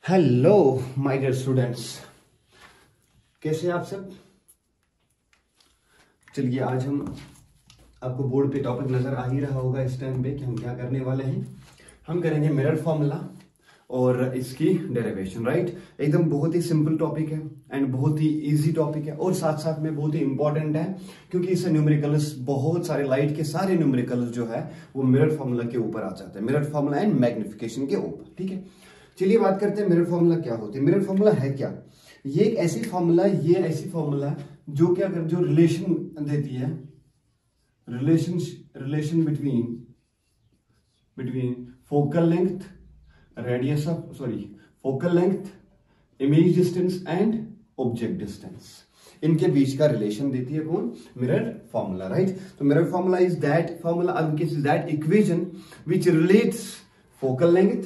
Hello my dear students, कैसे हैं आप सब। चलिए आज हम आपको बोर्ड पे टॉपिक नजर आ ही रहा होगा इस टाइम पे कि हम क्या करने वाले हैं। हम करेंगे मिरर फॉर्मूला और इसकी डेरिवेशन। राइट, एकदम बहुत ही सिंपल टॉपिक है एंड बहुत ही इजी टॉपिक है और साथ साथ में बहुत ही इंपॉर्टेंट है क्योंकि इससे न्यूमेरिकल्स बहुत सारे लाइट के सारे न्यूमेरिकल्स जो है वो मिरर फॉर्मूला के ऊपर आ जाते हैं, मिरर फॉर्मूला एंड मैग्निफिकेशन के ऊपर। ठीक है, चलिए बात करते हैं मिरर फॉर्मूला क्या होती है। मिरर फॉर्मूला है क्या? ये एक ऐसी फॉर्मूला जो क्या कर जो रिलेशन देती है, relation between focal length, image distance and object distance, इनके बीच का रिलेशन देती है कौन? Mirror formula. राइट, तो mirror formula is that equation which relates focal length,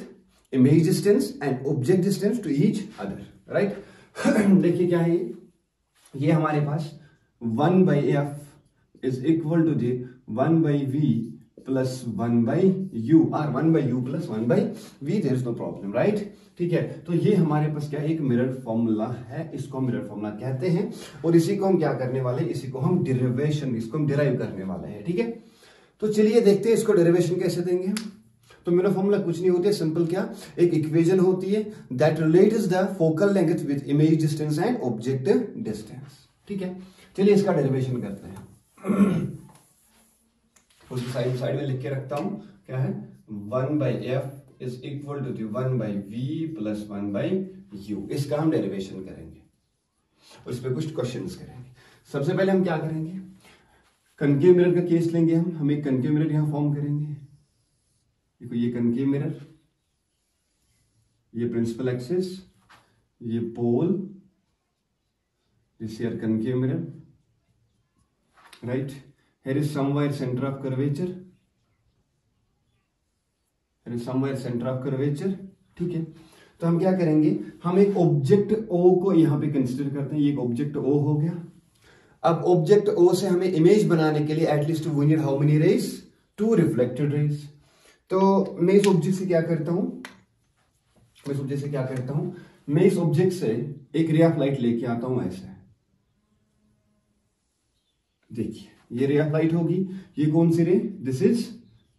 image distance and object distance to each other. Right, देखिए क्या है ये हमारे पास 1/f is equal to the 1/v plus 1/u और 1/u plus 1/v, there is no problem. Right, ठीक है, तो ये हमारे पास क्या है? एक मिरर फॉर्मूला है, इसको मिरर फॉर्मूला कहते हैं और इसी को हम क्या करने वाले हैं? इसी को हम डिराइव करने वाले हैं। ठीक है, तो चलिए देखते हैं इसको डेरिवेशन कैसे देंगे। तो मिरर फॉर्मूला कुछ नहीं होती है, सिंपल क्या, एक इक्वेशन होती है that relates the focal length with image distance and object distance. ठीक है, चलिए इसका डेरिवेशन करते हैं। उसकी साइड में लिख के रखता हूं, क्या है? 1/f is equal to 1/v plus 1/u। इसका हम डेरिवेशन करेंगे और इस पे कुछ क्वेश्चंस करेंगे। सबसे पहले हम क्या करेंगे? कनकेव मिरर का केस लेंगे। हम एक कनकेव मिरर यहां फॉर्म करेंगे। देखो ये कनकेव मिरर, ये प्रिंसिपल एक्सिस, ये pole, this here concave mirror. Right, here is somewhere center of curvature। ठीक है, तो हम क्या करेंगे? हम एक ऑब्जेक्ट O को यहां पे कंसीडर करते हैं। ये एक ऑब्जेक्ट O हो गया। अब ऑब्जेक्ट O से हमें इमेज बनाने के लिए at least we need how many rays? 2 reflected rays. तो मैं इस ऑब्जेक्ट से क्या करता हूं? मैं इस ऑब्जेक्ट से एक रे ऑफ लाइट लेके आता हूं ऐसे। देखिए ये रे ऑफ लाइट होगी। ये कौन सी रे? This is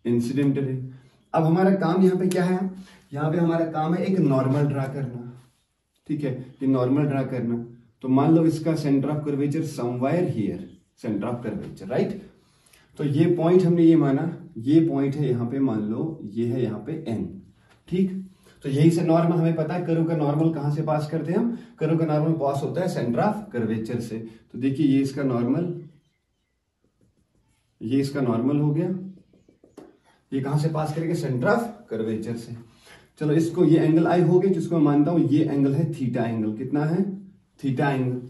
incident ray. अब हमारा काम यहां पे क्या है? यहां पे हमारा काम है एक नॉर्मल ड्रा करना। ठीक है, ये नॉर्मल ड्रा करना। तो मान लो इसका centre of curvature somewhere here, centre of curvature. Right, तो ये पॉइंट हमने ये माना, ये पॉइंट है यहाँ पे, मान लो ये है यहाँ पे n। ठीक, तो यही से नॉर्मल हमें पता है। कर्व का नॉर्मल कहां से पास करते हैं हम? कर्व का नॉर्मल पास होता है सेंटर ऑफ कर्वेचर से। तो देखिए ये इसका नॉर्मल हो गया। ये कहां से पास करेंगे? सेंटर ऑफ कर्वेचर से। चलो इसको, ये एंगल आई हो गया जिसको मैं मानता हूं ये एंगल है थीटा एंगल। कितना है? Theta angle.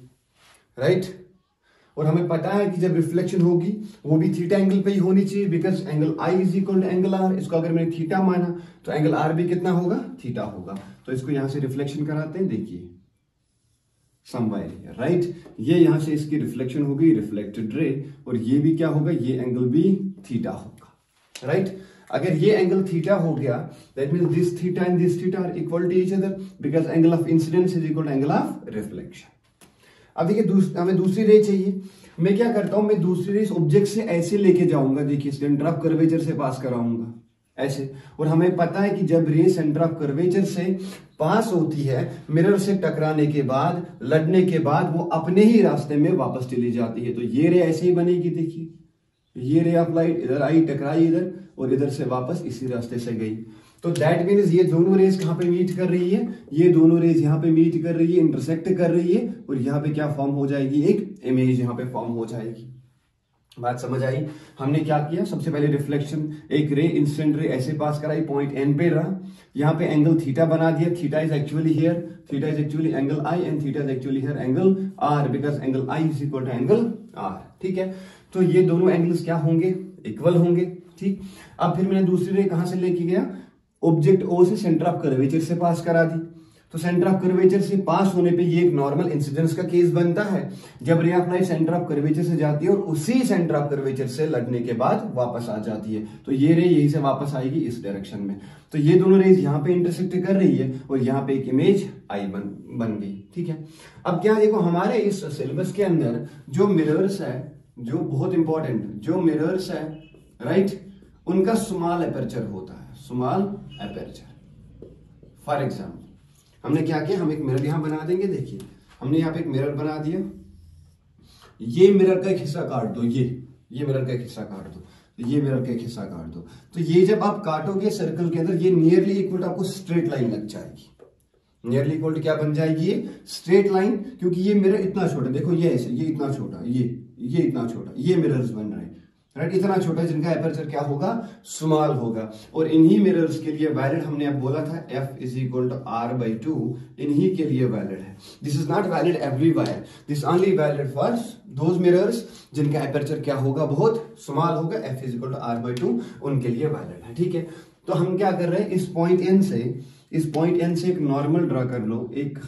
राइट, और हमें पता है कि जब रिफ्लेक्शन होगी वो भी थीटा एंगल पे ही होनी चाहिए, because angle I is equal to angle R. इसको अगर मैंने थीटा माना तो एंगल आर भी कितना होगा? थीटा होगा। तो इसको यहां से रिफ्लेक्शन कराते हैं। देखिए समवायर, राइट, ये यहां से इसकी रिफ्लेक्शन होगी, रिफ्लेक्टेड रे, और ये भी क्या होगा? ये एंगल भी थीटा होगा। राइट, अगर ये एंगल थीटा हो गया that means this theta and this theta are equal to each other because angle of incidence is equal to angle of reflection. अब देखिए हमें दूसरी रे चाहिए। मैं क्या करता हूं? मैं दूसरी रे इस ऑब्जेक्ट से ऐसे लेके जाऊंगा। देखिए सेंटर ऑफ कर्वेचर से पास कराऊंगा ऐसे, और हमें पता है कि जब रे सेंटर ऑफ कर्वेचर से पास होती है, मिरर से टकराने के बाद, लड़ने के बाद, वो अपने ही रास्ते में वापस चली जाती है। तो ये रे ऐसे ही बनेगी। देखिए ये रे ऑफ लाइट इधर आई, टकराई इधर, और इधर से वापस इसी रास्ते से गई। तो दैट मीन्स ये दोनों रेज कहां पे मीट कर रही है? ये दोनों रेज यहां पे मीट कर रही है, इंटरसेक्ट कर रही है, और यहां पे क्या फॉर्म हो जाएगी? एक इमेज यहां पे फॉर्म हो जाएगी। बात समझ आई? हमने क्या किया? सबसे पहले रिफ्लेक्शन, एक रे, इंसिडेंट रे ऐसे पास कराई, पॉइंट एन पे रहा, यहां पे एंगल थीटा बना दिया। Theta is actually here, theta is actually angle I and theta is actually here angle R, because angle I is equal to angle R. ठीक है, तो ये दोनों एंगल्स क्या होंगे? इक्वल होंगे। ठीक, अब फिर मैंने दूसरी रे कहां से लेके गया? ऑब्जेक्ट O से सेंटर ऑफ कर्वेचर से पास करा दी। तो सेंटर ऑफ कर्वेचर से पास होने पे ये एक नॉर्मल इंसिडेंस का केस बनता है जब ray of light centre of curvature से जाती है और उसी सेंटर ऑफ कर्वेचर से लड़ने के बाद वापस आ जाती है। तो ये रे यहीं से वापस आएगी इस डायरेक्शन में। तो ये दोनों रेज यहाँ पे इंटरसेक्ट कर रही है और यहाँ पे एक इमेज आई बन गई। ठीक है, अब क्या देखो हमारे इस सिलेबस के अंदर जो मिरर्स है, जो बहुत इंपॉर्टेंट जो मिरर्स है राइट, उनका स्मॉल एपर्चर होता है, स्मॉल एपर्चर। फॉर एग्जाम्पल हमने क्या किया, हम एक मिरर यहां बना देंगे। देखिए हमने यहाँ पे एक मिरर बना दिया, ये मिरर का एक हिस्सा काट दो, ये मिरर का एक हिस्सा काट दो, ये मिरर का एक हिस्सा काट दो। तो ये जब आप काटोगे सर्कल के अंदर, ये नियरली इक्वल आपको स्ट्रेट लाइन लग जाएगी। नियरली इक्वल टू क्या बन जाएगी, ये स्ट्रेट लाइन, क्योंकि ये मिरर इतना छोटा, देखो ये ऐसे, ये इतना छोटा, ये इतना छोटा, ये मिरर्स बन रहे हैं राइट, इतना छोटा जिनका एपर्चर क्या होगा, स्मॉल होगा। और इन्हीं मिरर्स के लिए वैलिड हमने अब बोला था f is equal to r/2, इन्हीं के लिए वैलिड है। This is not valid everywhere, this only valid for those mirrors जिनका एपर्चर क्या होगा, बहुत स्मॉल होगा, f is equal to r/2, उनके लिए वैलिड है। ठीक है, तो हम क्या कर रहे हैं, इस पॉइंट n से एक नॉर्मल ड्रा कर लो, एक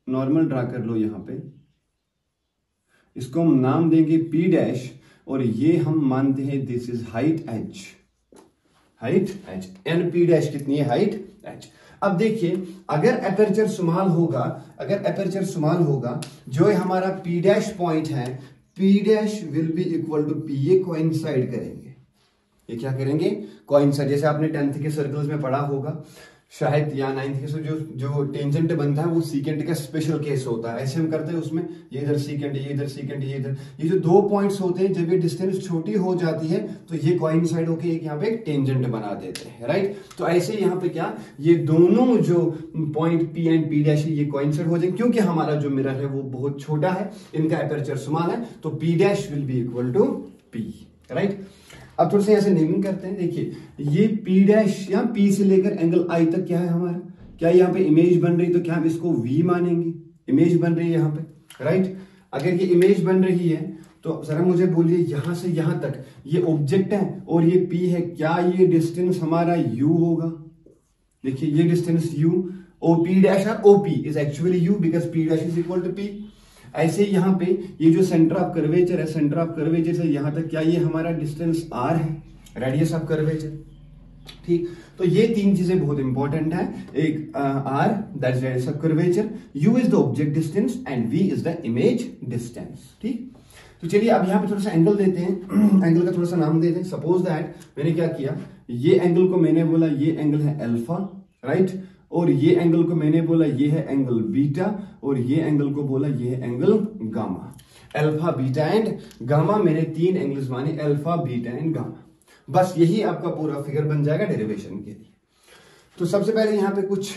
नॉर्मल ड्रा कर लो यहाँ पे, इसको हम नाम देंगे p' और ये हम मानते हैं this is height h, and p' कितनी है, हाइट h। अब देखिए अगर एपर्चर स्मॉल होगा, जो हमारा p' पॉइंट है, p' will be equal to p, ये कोइंसाइड करेंगे, ये क्या करेंगे, कोइंसाइड। जैसे आपने 10th के सर्कल्स में पढ़ा होगा शायद, या 9th के जो टेंजेंट बनता है वो सीकेंट का स्पेशल केस होता है। ऐसे हम करते हैं उसमें, ये इधर सीकेंट, ये इधर सीकेंट, ये इधर, ये जो दो पॉइंट्स होते हैं जब ये डिस्टेंस छोटी हो जाती है तो ये कोइंसाइड होकर एक यहाँ पे एक टेंजेंट बना देते हैं राइट। तो ऐसे यहाँ पे क्या, ये दोनों जो पॉइंट p एंड p' ये कोइंसाइड हो जाएंगे, क्योंकि हमारा जो मिरर है वो बहुत छोटा है, इनका एपर्चर स्मॉल है, तो p' will be equal to p right. अब थोड़ा सा ऐसे नेमिंग करते हैं। देखिए ये p' या p से लेकर एंगल I तक क्या है हमारा, क्या यहाँ पे इमेज बन रही, तो क्या हम इसको v मानेंगे, इमेज बन रही है यहाँ पे राइट। अगर ये इमेज बन रही है तो जरा मुझे बोलिए यहां से यहां तक ये ऑब्जेक्ट है और ये p है, क्या ये डिस्टेंस हमारा u होगा। देखिए ये डिस्टेंस u, OP' और OP is actually u because p' is equal to p। ऐसे यहाँ पे ये जो सेंटर ऑफ कर्वेचर है, सेंटर ऑफ कर्वेचर से यहां तक क्या ये हमारा डिस्टेंस r है, रेडियस ऑफ कर्वेचर। ठीक, तो ये तीन चीजें बहुत इंपॉर्टेंट है, एक r that is radius of curvature, u is the object distance and v is the image distance. ठीक, तो चलिए अब यहाँ पे थोड़ा सा एंगल देते हैं, एंगल का थोड़ा सा नाम देते हैं। सपोज दैट मैंने क्या किया, ये एंगल को मैंने बोला ये एंगल है अल्फा राइट, और ये एंगल को मैंने बोला ये है एंगल बीटा, और ये एंगल को बोला ये है angle gamma. Alpha, beta and gamma, मैंने तीन एंगल्स माने, अल्फा, बीटा एंड गामा। बस यही आपका पूरा फिगर बन जाएगा डेरिवेशन के लिए। तो सबसे पहले यहां पे कुछ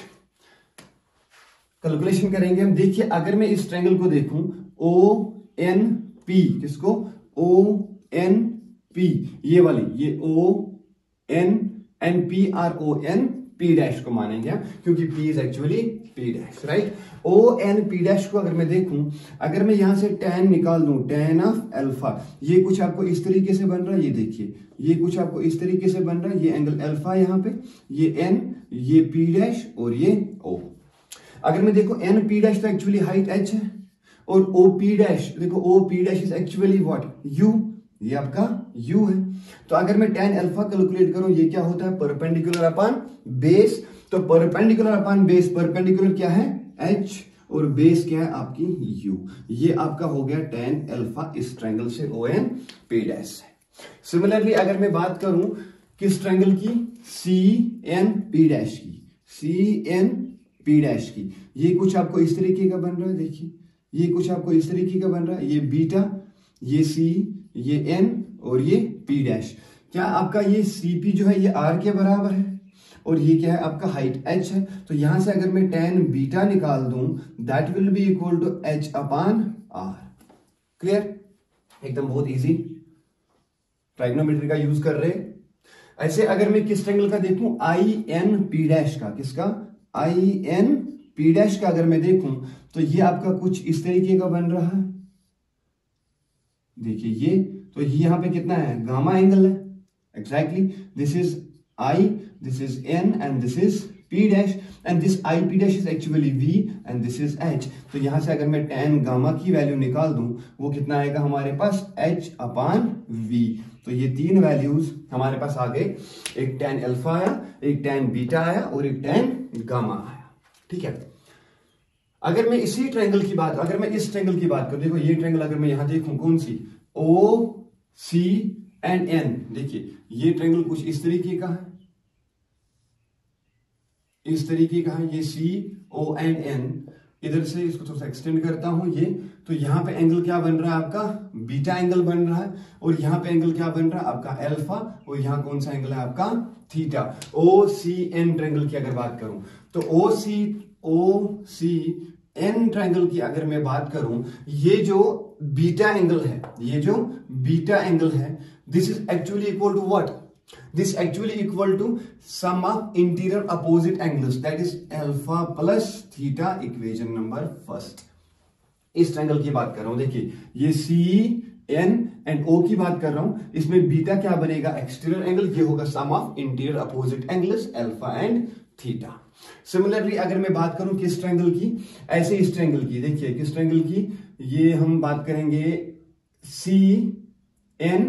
कैलकुलेशन करेंगे हम। देखिए अगर मैं इस ट्रायंगल को देखूं ONP, किसको, ONP, ये वाली, ये ON एंड PRONP' को मानेंगे हम, क्योंकि P is actually P' right. ONP' को अगर मैं देखूं, अगर मैं यहां से tan निकाल दूं, tan ऑफ अल्फा, ये कुछ आपको इस तरीके से बन रहा है, ये देखिए ये कुछ आपको इस तरीके से बन रहा है, ये एंगल अल्फा यहाँ पे, ये N, ये P' और ये O। अगर मैं देखो NP' तो एक्चुअली हाइट h है, और OP' देखो OP' is actually what, U, ये आपका U है। तो अगर मैं tan अल्फा कैलकुलेट करूं, ये क्या होता है, परपेंडिकुलर अपॉन बेस। तो परपेंडिकुलर अपॉन बेस, परपेंडिकुलर क्या है h और बेस क्या है आपकी U, ये आपका हो गया tan अल्फा इस ट्रायंगल से ONP'। सिमिलरली अगर मैं बात करूं किस ट्रायंगल की, CNP' की, CNP' की, ये कुछ आपको इस तरीके का बन रहा है, देखिए ये कुछ आपको इस तरीके का बन रहा है, ये बीटा, ये C, ये N और ये P'। क्या आपका ये CP जो है ये R के बराबर है, और ये क्या है आपका हाइट h है। तो यहां से अगर मैं tan बीटा निकाल दूं, that will be equal to h upon r। Clear, एकदम बहुत इजी, ट्राइग्नोमेट्री का यूज कर रहे। ऐसे अगर मैं किस ट्रायंगल का देखूं, INP' का, किसका, INP' का अगर मैं देखूं तो ये आपका कुछ इस तरीके का बन रहा है, देखिए ये, तो ये यहां पे कितना है, गामा एंगल है, exactly, this is I, this is N and this is P dash and this IP dash is actually V and this is H. तो यहां से अगर मैं tan गामा की वैल्यू निकाल दूं वो कितना आएगा हमारे पास H अपॉन V। तो ये तीन वैल्यूज हमारे पास आ गए, एक tan अल्फा आया, एक tan बीटा आया और एक tan गामा आया। ठीक है, अगर मैं इसी ट्रायंगल की बात, अगर मैं इस ट्रायंगल की बात करूं, देखो ये ट्रायंगल अगर मैं यहां देखूं कौन सी O C एंड N, देखिए ये ट्रायंगल कुछ इस तरीके का है, इस तरीके का है, ये C O एंड N, इधर से इसको थोड़ा सा एक्सटेंड करता हूं ये, तो यहां पे एंगल क्या बन रहा है आपका बीटा एंगल बन रहा है और यहां पे एंगल क्या बन रहा है आपका अल्फा और यहां कौन सा एंगल है आपका थीटा। OCN ट्रायंगल की अगर बात करूं तो OCN ट्रायंगल की अगर मैं बात करूं, ये जो बीटा एंगल है, ये जो बीटा एंगल है, this is actually equal to what, this actually equal to sum of interior opposite angles, that is alpha plus theta, equation number first। इस ट्रायंगल की बात कर रहा हूं, देखिए ये C N एंड O की बात कर रहा हूं, इसमें बीटा क्या बनेगा एक्सटीरियर एंगल, ये होगा sum of interior opposite angles alpha and theta. Similarly अगर मैं बात करूं किस ट्रायंगल की, ऐसे इस ट्रायंगल की, देखिए किस ट्रायंगल की, ये हम बात करेंगे C N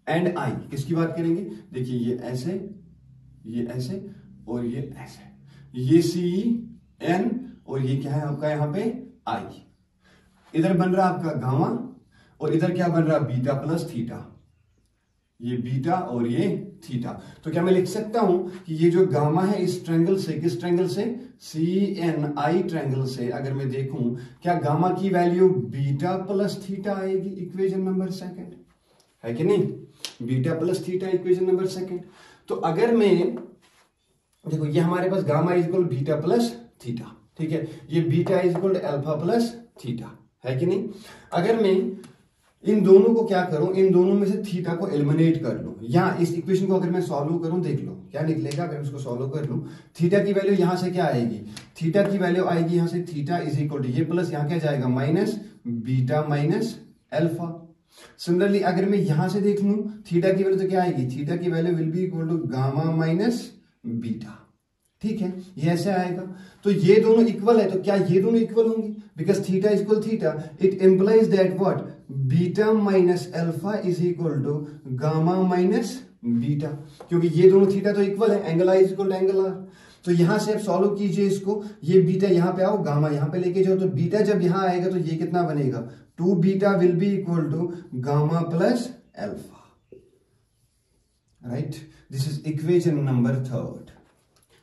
एंड आई, किसकी बात करेंगे, देखिए ये ऐसे और ये ऐसे, ये C N और ये क्या है आपका यहाँ पे आई, इधर बन रहा आपका गामा और इधर क्या बन रहा बीटा प्लस थीटा, ये बीटा और ये थीटा। तो क्या मैं लिख सकता हूं कि ये जो गामा है इस ट्रायंगल से, किस ट्रायंगल से, CNI ट्रायंगल से अगर मैं देखूं, क्या गामा की वैल्यू बीटा प्लस थीटा आएगी, इक्वेशन नंबर सेकंड, है कि नहीं, beta plus theta equation number second. तो अगर मैं देखो ये हमारे पास gamma is equal beta plus theta, ठीक है, ये beta is equal alpha plus theta, है कि नहीं। अगर मैं इन दोनों को क्या करूं, इन दोनों में से थीटा को एलिमिनेट कर लूं, या इस इक्वेशन को अगर मैं सॉल्व करूं, देख लो क्या निकलेगा अगर इसको सॉल्व कर लूं। थीटा की वैल्यू यहां से क्या आएगी, थीटा की वैल्यू आएगी यहां से थीटा इज इक्वल टू ये प्लस यहां क्या जाएगा minus beta minus alpha. Similarly अगर मैं यहां से देख लूं थीटा की वैल्यू तो क्या आएगी, थीटा की value will be equal to gamma minus beta, ठीक है, ये ऐसे आएगा। तो ये दोनों इक्वल है, तो क्या ये दोनों इक्वल होंगे, because theta is equal theta, it implies that what, beta minus alpha is equal to gamma minus beta, क्योंकि ये दोनों थीटा तो इक्वल है, angle I is equal to angle R. तो यहां से आप सॉल्व कीजिए इसको, ये बीटा यहां पे आओ, गामा यहां पे लेके जाओ, तो बीटा जब यहां आएगा तो ये कितना बनेगा, 2 beta will be equal to gamma plus alpha, right. This is equation number third.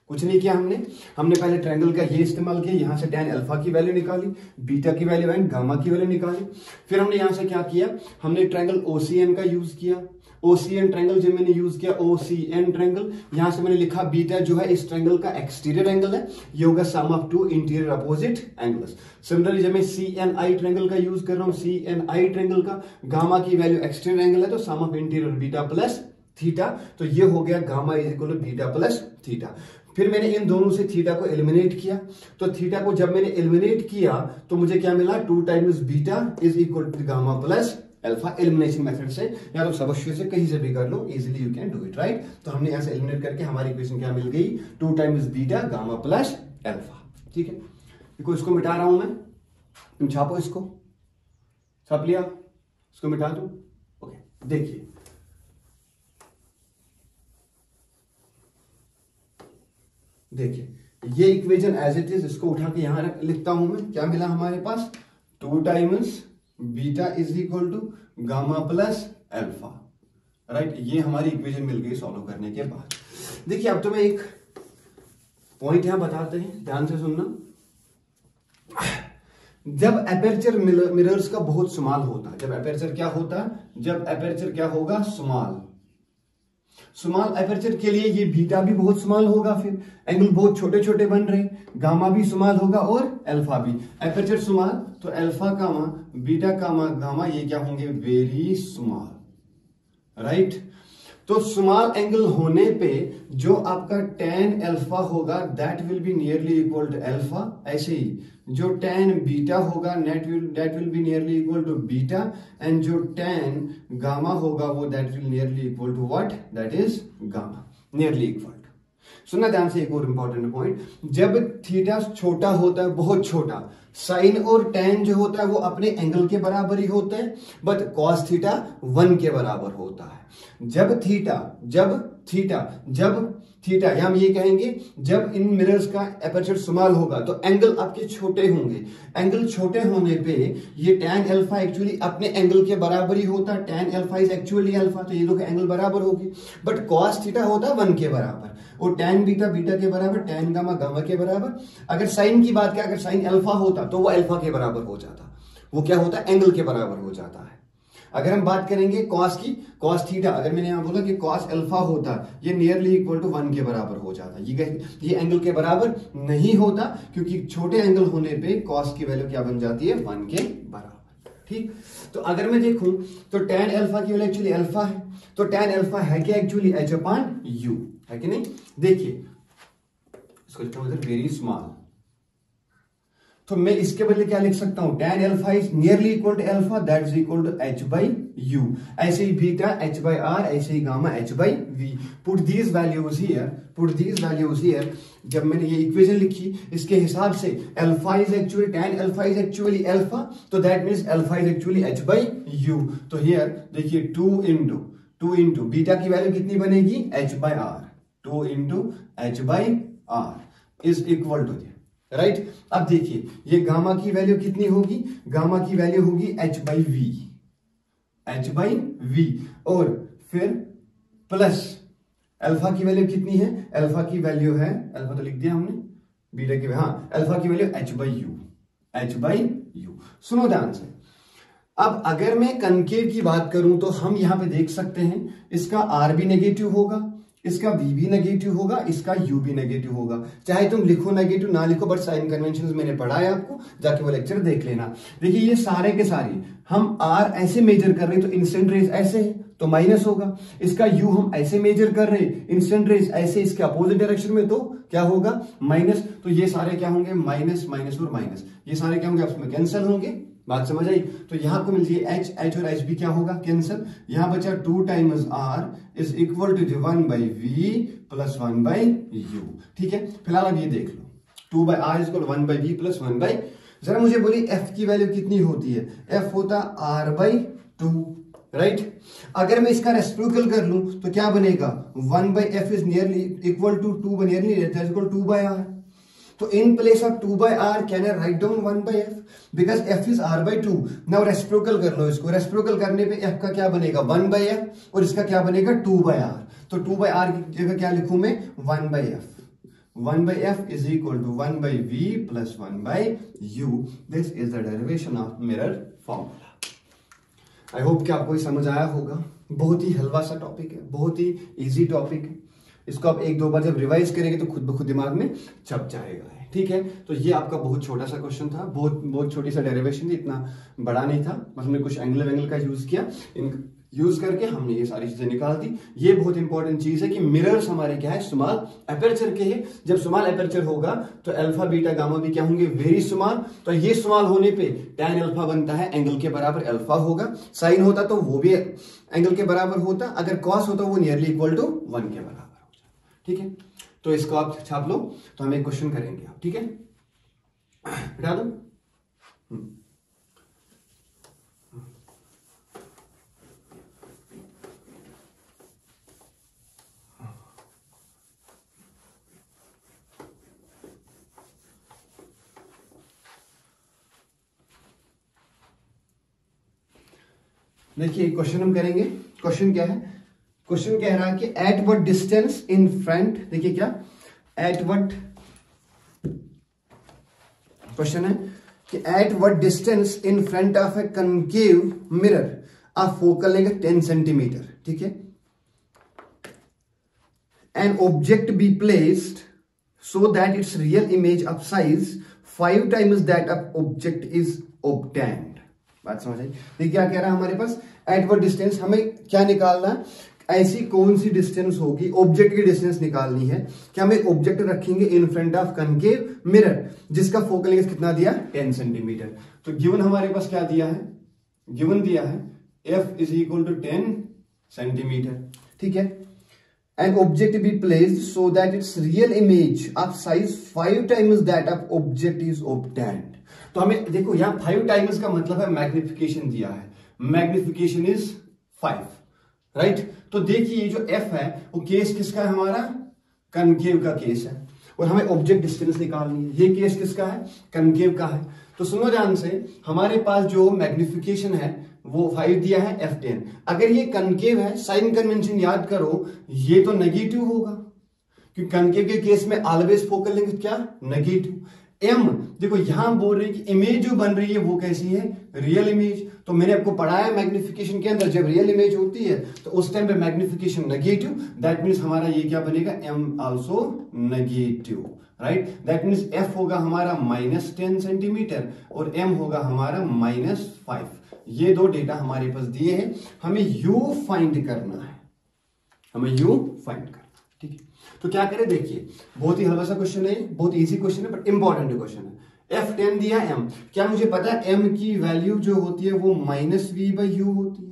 कुछ नहीं किया हमने पहले ट्रायंगल का ये इस्तेमाल किया, यहां से tan अल्फा की वैल्यू निकाली, बीटा की वैल्यू एंड गामा की वैल्यू निकाली। फिर हमने यहां से क्या किया, हमने ट्रायंगल OCN का यूज किया। OCN ट्रायंगल जब मैंने यूज किया, OCN ट्रायंगल, यहां से मैंने लिखा बीटा जो है इस ट्रायंगल का एक्सटीरियर एंगल है, ये होगा sum of 2 interior opposite angles. Similarly जब मैं CNI ट्रायंगल का यूज कर रहा हूं, CNI ट्रायंगल का गामा की वैल्यू एक्सटीरियर एंगल है, तो sum of interior beta plus theta, तो ये हो गया gamma is equal to beta plus theta. फिर मैंने इन दोनों से थीटा को एलिमिनेट किया, तो थीटा को जब मैंने एलिमिनेट किया तो मुझे क्या मिला, 2 times beta is equal to gamma plus alpha, elimination method से, या तो सबस्टिट्यूट से कहीं से भी कर लो, easily you can do it, right. तो हमने यहां से एलिमिनेट करके हमारी इक्वेशन क्या मिल गई, 2 times beta gamma plus alpha, ठीक है। देखो इसको मिटा रहा हूं मैं, तुम छापो इसको, छाप लिया, इसको मिटा दो, ओके। देखिए ये इक्वेशन एज इट इज, इसको उठा के यहां लिखता हूं मैं, क्या मिला हमारे पास, 2 times beta is equal to gamma plus alpha, right. ये हमारी इक्वेशन मिल गई सॉल्व करने के बाद। देखिए अब तो मैं एक पॉइंट यहां बताते हैं, ध्यान से सुनना। जब एपर्चर मिरर्स का बहुत स्मॉल होता है, जब एपर्चर क्या होता है, जब एपर्चर क्या होगा, स्मॉल एपर्चर के लिए ये बीटा भी बहुत स्मॉल होगा, फिर एंगल बहुत छोटे छोटे बन रहे, गामा भी स्मॉल होगा और अल्फा भी। एपर्चर स्मॉल तो alpha comma beta comma gamma ये क्या होंगे, वेरी स्मॉल, राइट। तो स्मॉल एंगल होने पे जो आपका tan अल्फा होगा that will be nearly equal to alpha, ऐसे ही जो tan बीटा होगा that will be nearly equal to beta, and जो tan गामा होगा वो that will nearly equal to what, that is gamma, nearly equal. सुनना ध्यान से, एक और इंपॉर्टेंट पॉइंट, जब थीटा छोटा होता है, बहुत छोटा, साइन और टेन जो होता है वो अपने एंगल के बराबर ही होते हैं, बट कॉस थीटा 1 के बराबर होता है। जब थीटा या हम ये कहेंगे जब इन मिरर्स का एपर्चर स्मॉल होगा तो एंगल आपके छोटे होंगे। एंगल छोटे होने पे ये tan अल्फा एक्चुअली अपने एंगल के बराबर ही होता है, tan alpha is actually alpha, तो ये दोनों एंगल बराबर होगी। बट cos थीटा होता है 1 के बराबर, और tan बीटा बीटा के बराबर, tan गामा गामा के बराबर। अगर साइन की बात करें, अगर साइन अल्फा होता तो वो अल्फा के बराबर हो जाता, वो क्या होता है, एंगल के बराबर हो जाता है। अगर हम बात करेंगे कॉस की, कॉस थीटा, अगर मैंने यहां बोला कि कॉस अल्फा होता, ये नियरली इक्वल टू 1 के बराबर हो जाता। ये एंगल के बराबर नहीं होता, क्योंकि छोटे एंगल होने पे कॉस की वैल्यू क्या बन जाती है, 1 के बराबर। ठीक, तो अगर मैं देखूं तो tan अल्फा की वैल्यू एक्चुअली अल्फा है, तो tan अल्फा है क्या एक्चुअली h/u, है कि नहीं। देखिए इसको लिखता हूं इधर वेरी स्मॉल, तो मैं इसके बदले क्या लिख सकता हूं, tan alpha is nearly equal to alpha, that is equal to h/u। ऐसे ही बीटा h/r, ऐसे ही gamma h/v। Put these values here, जब मैंने ये इक्वेशन लिखी इसके हिसाब से alpha is actually, tan alpha is actually alpha, तो that means alpha is actually h/u। तो हियर देखिए 2 इंटू बीटा की वैल्यू कितनी बनेगी, h/r, 2 into h/r is equal to, right. अब देखिए ये गामा की वैल्यू कितनी होगी, गामा की वैल्यू होगी h/v, और फिर प्लस अल्फा की वैल्यू कितनी है, अल्फा की वैल्यू है, अल्फा तो लिख दिया हमने, बीटा की, हाँ अल्फा की वैल्यू h/u। सुनो ध्यान से, अब अगर मैं कनकेव की बात करूं तो हम यहां पे देख सकते हैं इसका r भी नेगेटिव होगा, इसका v भी नेगेटिव होगा, इसका u भी नेगेटिव होगा। चाहे तुम लिखो नेगेटिव ना लिखो, बट साइन कन्वेंशन मैंने पढ़ाया आपको, जाके वो लेक्चर देख लेना। देखिए ये सारे के सारे हम r ऐसे मेजर कर रहे हैं तो इंस्टेंट रेज ऐसे है तो माइनस होगा, इसका u हम ऐसे मेजर कर रहे हैं इंस्टेंट रेज ऐसे, इसके अपोजिट डायरेक्शन में, तो क्या होगा, माइनस। तो ये सारे क्या होंगे, माइनस माइनस और माइनस, ये सारे क्या होंगे, आपस में कैंसिल होंगे। बात समझ आई। तो यहां को मिलती है h और h भी क्या होगा, कैंसिल। यहां बचा 2 times r is equal to 1/v plus 1/u। ठीक है, फिलहाल अब ये देख लो, 2/r is equal 1/v plus 1/, जरा मुझे बोलिए f की वैल्यू कितनी होती है, f होता r/2, राइट। अगर मैं इसका रेसिप्रोकल कर लूं तो क्या बनेगा, 1/f is nearly equal to 2 nearly equal 2/r। तो in place of 2/r can I write down 1/f because f is r/2। now reciprocal कर लो इसको, रेसिप्रोकल करने पे f का क्या बनेगा 1/f और इसका क्या बनेगा 2/r। तो 2/r की जगह क्या लिखूं मैं 1/f। 1/f is equal to 1/v plus 1/u। This is the derivation of mirror formula। I hope कि आपको ये समझ आया होगा। बहुत ही हलवा सा टॉपिक है, बहुत ही इजी टॉपिक है। इसको आप 1-2 बार जब रिवाइज करेंगे तो खुद ब खुद दिमाग में छप जाएगा। ठीक है, तो ये आपका बहुत छोटा सा क्वेश्चन था, बहुत छोटी सा डेरिवेशन थी, इतना बड़ा नहीं था। बस हमने कुछ एंगल वेंगल का यूज किया, यूज करके हमने ये सारी चीजें निकाल दी। ये बहुत इंपॉर्टेंट चीज है कि मिरर्स हमारे क्या है, स्मॉल एपर्चर के है। जब स्मॉल एपर्चर होगा तो अल्फा बीटा गामा भी क्या होंगे, वेरी स्मॉल। तो ये स्मॉल होने पे tan अल्फा बनता है एंगल के बराबर अल्फा होगा। साइन होता तो वो भी एंगल के बराबर होता, अगर कॉस होता वो नियरली इक्वल टू 1 के बराबर होता। ठीक है, तो इसको आप छाप लो, तो हम एक क्वेश्चन करेंगे आप। ठीक है, हटा दो। देखिए क्वेश्चन हम करेंगे। क्वेश्चन क्या है, क्वेश्चन कह रहा है कि at what distance in front, देखिए क्या एट व्हाट, क्वेश्चन है कि at what distance in front of A concave mirror a focal length 10 centimetre. ठीक है, an object be placed so that it's real image of size 5 times that of object is obtained. बात समझ आई। देखिए क्या कह रहा है हमारे पास, एट व्हाट डिस्टेंस, हमें क्या निकालना है, ऐसी कौन सी डिस्टेंस होगी, ऑब्जेक्ट की डिस्टेंस निकालनी है कि हम एक ऑब्जेक्ट रखेंगे in front of concave mirror जिसका फोकल लेंथ कितना दिया 10 सेंटीमीटर। तो गिवन हमारे पास क्या दिया है, गिवन दिया है f is equal to 10 centimetre. ठीक है, an object be placed so that its real image of size 5 times that of object is obtained. तो हमें देखो यहां 5 टाइम्स का मतलब है मैग्निफिकेशन दिया है, मैग्निफिकेशन इज 5, राइट। तो देखिए ये जो f है वो केस किसका है, हमारा कनकेव का केस है, और हमें ऑब्जेक्ट डिस्टेंस निकालनी है। ये केस किसका है, कनकेव का है। तो सुनो ध्यान से, हमारे पास जो मैग्निफिकेशन है वो 5 दिया है f10। अगर ये कनकेव है, साइन कन्वेंशन याद करो, ये तो नेगेटिव होगा, क्योंकि कनकेव के केस में ऑलवेज फोकल लेंथ क्या, नेगेटिव। m देखो यहां बोल रही है कि इमेज जो बन रही है वो कैसी है, रियल इमेज। तो मैंने आपको पढ़ाया मैग्निफिकेशन के अंदर, जब रियल इमेज होती है तो उस टाइम पे मैग्निफिकेशन नेगेटिव, दैट मीन्स हमारा ये क्या बनेगा, m also negative, right. That means f होगा हमारा -10 सेंटीमीटर और m होगा हमारा -5। ये दो डेटा हमारे पास दिए हैं, हमें u फाइंड करना है, हमें u फाइंड करना है, ठीक है। तो क्या करें, देखिए बहुत ही हल्का सा क्वेश्चन है, बहुत इजी क्वेश्चन है, बट इंपॉर्टेंट क्वेश्चन है। f10 दिया m, क्या मुझे पता है m की वैल्यू जो होती है वो -v/u होती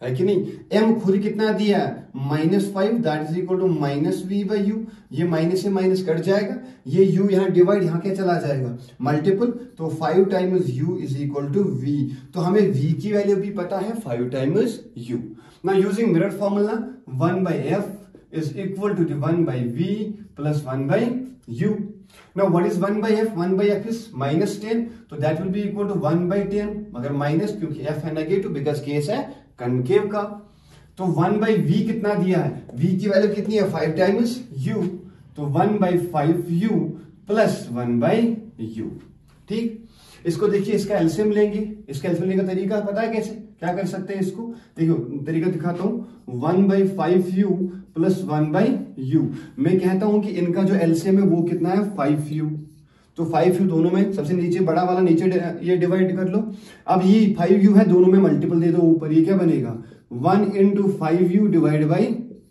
है कि नहीं। m खुद कितना दिया है, -5, that is equal to -v/u। ये माइनस से माइनस कट जाएगा, ये u यहाँ डिवाइड, यहाँ क्या चला जाएगा, मल्टीपल, तो 5 times u is equal to v। तो हमें v की वैल्यू भी पता है, 5 times u। Now using mirror formula, 1/f is equal to the 1/v plus 1/u. Now what is 1/f? 1/f is -10, तो that will be equal to 1/10, मगर minus क्योंकि f है नेगेटिव, बिकॉज केस है concave का। तो 1/v कितना दिया है, v की वैल्यू कितनी है, 5 टाइम्स u, तो 1/5u प्लस 1/u, ठीक। इसको देखिए, इसका एलसीएम लेंगे, इसका एलसीएम लेने का तरीका पता है कैसे, क्या कर सकते हैं इसको, देखो तरीका दिखाता हूं। 1/5u प्लस 1/u, मैं कहता हूं कि इनका जो एलसीएम है वो कितना है, 5u। तो 5u दोनों में, सबसे नीचे बड़ा वाला नीचे ये डिवाइड कर लो। अब ये 5u है, दोनों में मल्टीपल दे दो ऊपर, ये क्या बनेगा, 1 × 5u divide by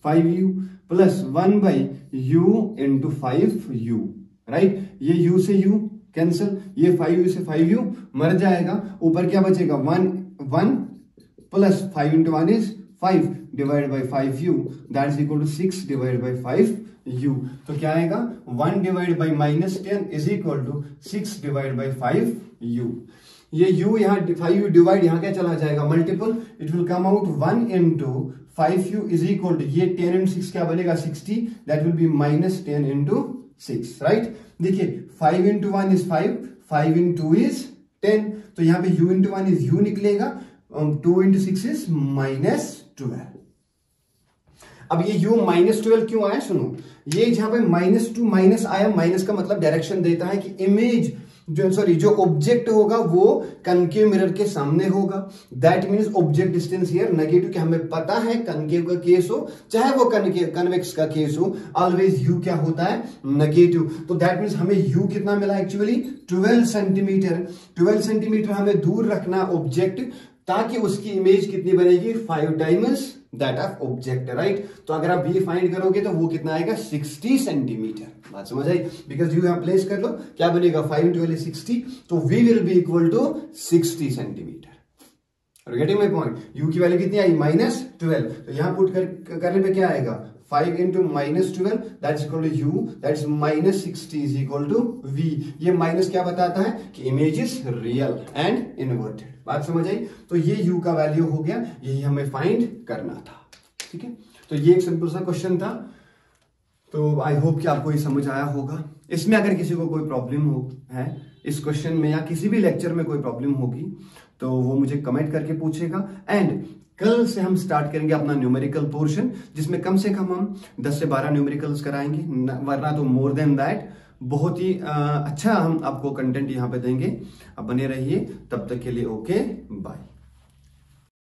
5u plus 1/u × 5u, right. ये u से u कैंसिल, ये 5u से 5u मर जाएगा, ऊपर क्या बचेगा, 1 plus 5 × 1 is 5 divide by 5u, that is equal to 6 divide by 5u। तो क्या आएगा, 1 divide by -10 is equal to 6 divide by 5u। ये u यहाँ 5u डिवाइड, यहाँ क्या चला जाएगा, multiple, it will come out 1 × 5u is equal to, ये 10 × 6 क्या बनेगा, 60, दैट विल बी -10 × 6, राइट। देखिए 5 × 1 इज 5, 5 × 2 इज 10, तो यहाँ पे u × 1 इज u निकलेगा, 2 × 6 इज -12। अब ये u -12 क्यों आया, सुनो, ये जहां पे -2 माइनस आया, माइनस का मतलब डायरेक्शन देता है कि इमेज जो ऑब्जेक्ट होगा वो कनकेव मिरर के सामने होगा। That means object distance here negative, कि हमें पता है कनकेव का केस हो चाहे वो कन्वेक्स का केस हो, ऑलवेज u क्या होता है, नेगेटिव। तो दैट मींस हमें u कितना मिला, एक्चुअली 12 सेंटीमीटर। 12 सेंटीमीटर हमें दूर रखना ऑब्जेक्ट, ताकि उसकी इमेज कितनी बनेगी, 5 times that of object, right. तो अगर आप v फाइंड करोगे तो वो कितना आएगा, 60 सेंटीमीटर। बात समझ आई, बिकॉज u यहां प्लेस कर लो, क्या बनेगा, 5 × 12 is 60, तो v will be equal to 60 centimetre. Getting my point, u की वैल्यू कितनी आई, -12, तो यहां पुट करने पे क्या आएगा, 5 × -12 that is equal to u, that is -60 is equal to v। ये माइनस क्या बताता है कि image is real and inverted. बात समझ आई, तो ये u का वैल्यू हो गया, यही हमें फाइंड करना था, ठीक है। तो ये एक सिंपल सा क्वेश्चन था, तो आई होप कि आपको ये समझ आया होगा। इसमें अगर किसी को कोई प्रॉब्लम हो है इस क्वेश्चन में, या किसी भी लेक्चर में कोई प्रॉब्लम होगी, तो वो मुझे कमेंट करके पूछेगा। एंड कल से हम स्टार्ट करेंगे अपना न्यूमेरिकल पोर्शन, जिसमें कम से कम हम 10 से 12 न्यूमेरिकल्स कराएंगे, वरना तो मोर देन दैट। बहुत ही अच्छा हम आपको कंटेंट यहाँ पे देंगे। अब बने रहिए, तब तक के लिए ओके बाय।